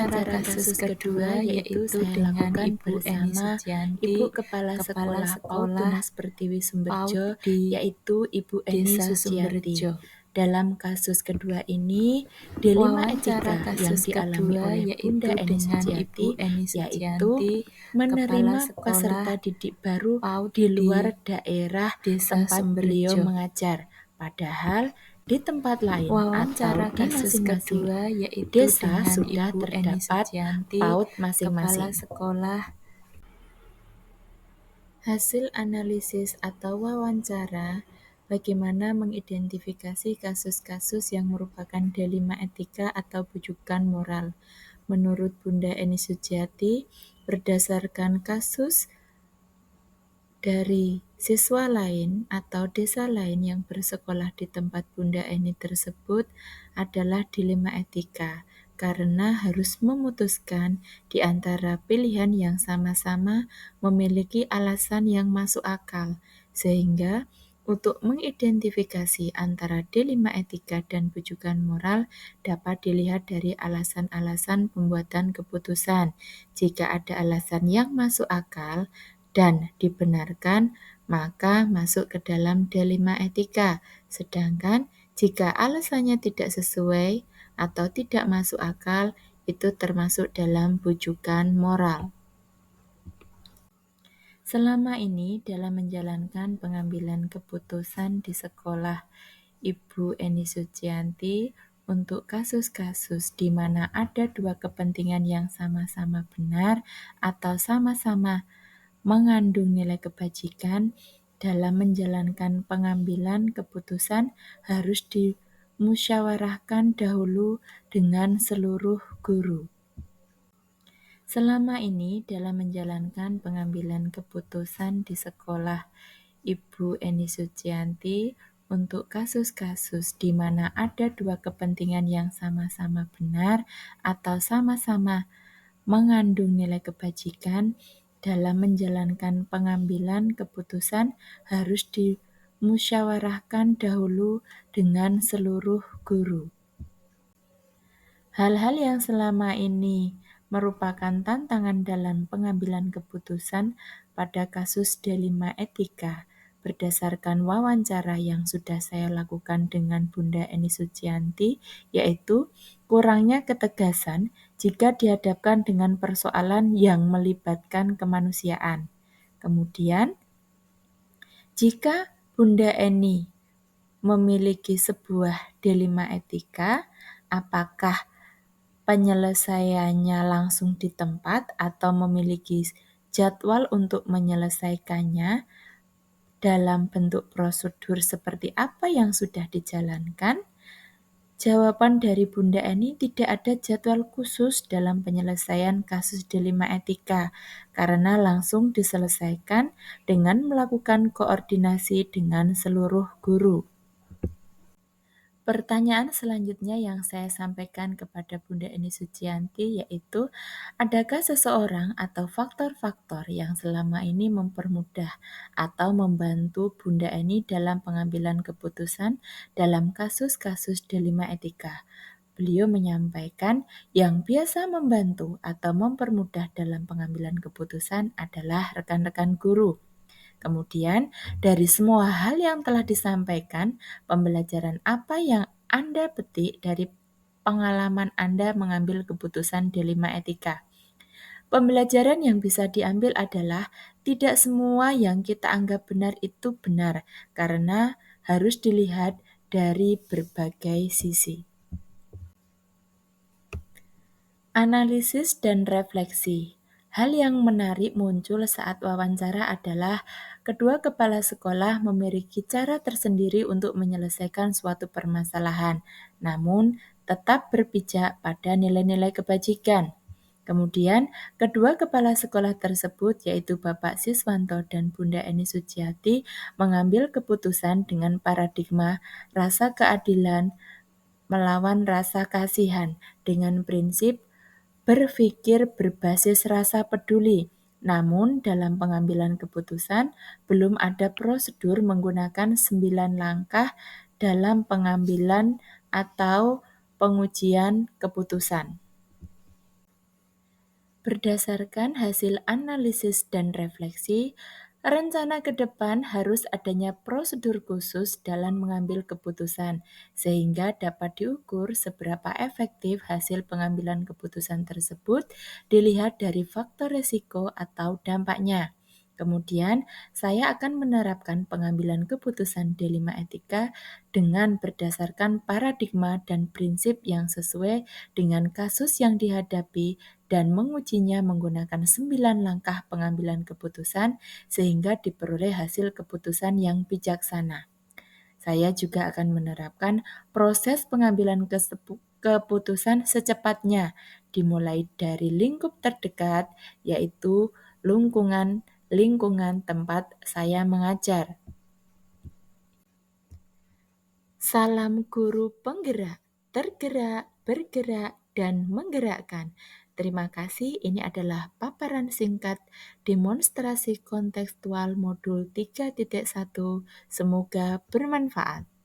Wawancara kasus kedua yaitu dengan Ibu Eni Sucianti, Ibu Kepala Sekolah PAUD Tunas Pertiwi Sumberjo, yaitu Ibu Eni Sucianti. Dalam kasus kedua ini, dilema etika yang dialami oleh Bunda Eni Sucianti, yaitu menerima peserta didik baru di luar daerah tempat beliau mengajar. Padahal di tempat lain atau di masing-masing desa sudah terdapat PAUD masing-masing. Hasil analisis atau wawancara, bagaimana mengidentifikasi kasus-kasus yang merupakan dilema etika atau bujukan moral. Menurut Bunda Eni Sucianti, berdasarkan kasus dari siswa lain atau desa lain yang bersekolah di tempat Bunda Eni tersebut adalah dilema etika, karena harus memutuskan di antara pilihan yang sama-sama memiliki alasan yang masuk akal, sehingga untuk mengidentifikasi antara dilema etika dan bujukan moral dapat dilihat dari alasan-alasan pembuatan keputusan. Jika ada alasan yang masuk akal dan dibenarkan, maka masuk ke dalam dilema etika. Sedangkan jika alasannya tidak sesuai atau tidak masuk akal, itu termasuk dalam bujukan moral. Selama ini dalam menjalankan pengambilan keputusan di sekolah Ibu Eni Sucianti untuk kasus-kasus di mana ada dua kepentingan yang sama-sama benar atau sama-sama mengandung nilai kebajikan, dalam menjalankan pengambilan keputusan harus dimusyawarahkan dahulu dengan seluruh guru. Selama ini dalam menjalankan pengambilan keputusan di sekolah Ibu Eni Sucianti untuk kasus-kasus di mana ada dua kepentingan yang sama-sama benar atau sama-sama mengandung nilai kebajikan, dalam menjalankan pengambilan keputusan harus dimusyawarahkan dahulu dengan seluruh guru. Hal-hal yang selama ini merupakan tantangan dalam pengambilan keputusan pada kasus dilema etika berdasarkan wawancara yang sudah saya lakukan dengan Bunda Eni Sucianti, yaitu kurangnya ketegasan jika dihadapkan dengan persoalan yang melibatkan kemanusiaan. Kemudian, jika Bunda Eni memiliki sebuah dilema etika, apakah penyelesaiannya langsung di tempat atau memiliki jadwal untuk menyelesaikannya dalam bentuk prosedur seperti apa yang sudah dijalankan? Jawaban dari Bunda Eni, tidak ada jadwal khusus dalam penyelesaian kasus dilema etika, karena langsung diselesaikan dengan melakukan koordinasi dengan seluruh guru. Pertanyaan selanjutnya yang saya sampaikan kepada Bunda Eni Sucianti yaitu, adakah seseorang atau faktor-faktor yang selama ini mempermudah atau membantu Bunda Eni dalam pengambilan keputusan dalam kasus-kasus dilema etika? Beliau menyampaikan yang biasa membantu atau mempermudah dalam pengambilan keputusan adalah rekan-rekan guru. Kemudian, dari semua hal yang telah disampaikan, pembelajaran apa yang Anda petik dari pengalaman Anda mengambil keputusan dilema etika? Pembelajaran yang bisa diambil adalah tidak semua yang kita anggap benar itu benar, karena harus dilihat dari berbagai sisi. Analisis dan refleksi. Hal yang menarik muncul saat wawancara adalah kedua kepala sekolah memiliki cara tersendiri untuk menyelesaikan suatu permasalahan, namun tetap berpijak pada nilai-nilai kebajikan. Kemudian, kedua kepala sekolah tersebut, yaitu Bapak Siswanto dan Bunda Eni Sucianti, mengambil keputusan dengan paradigma rasa keadilan melawan rasa kasihan dengan prinsip berpikir berbasis rasa peduli. Namun, dalam pengambilan keputusan, belum ada prosedur menggunakan 9 langkah dalam pengambilan atau pengujian keputusan. Berdasarkan hasil analisis dan refleksi, rencana ke depan harus adanya prosedur khusus dalam mengambil keputusan, sehingga dapat diukur seberapa efektif hasil pengambilan keputusan tersebut dilihat dari faktor risiko atau dampaknya. Kemudian, saya akan menerapkan pengambilan keputusan D5 etika dengan berdasarkan paradigma dan prinsip yang sesuai dengan kasus yang dihadapi dan mengujinya menggunakan 9 langkah pengambilan keputusan sehingga diperoleh hasil keputusan yang bijaksana. Saya juga akan menerapkan proses pengambilan keputusan secepatnya, dimulai dari lingkup terdekat, yaitu lingkungan lingkungan tempat saya mengajar. Salam guru penggerak, tergerak, bergerak, dan menggerakkan. Terima kasih, ini adalah paparan singkat demonstrasi kontekstual modul 3.1. Semoga bermanfaat.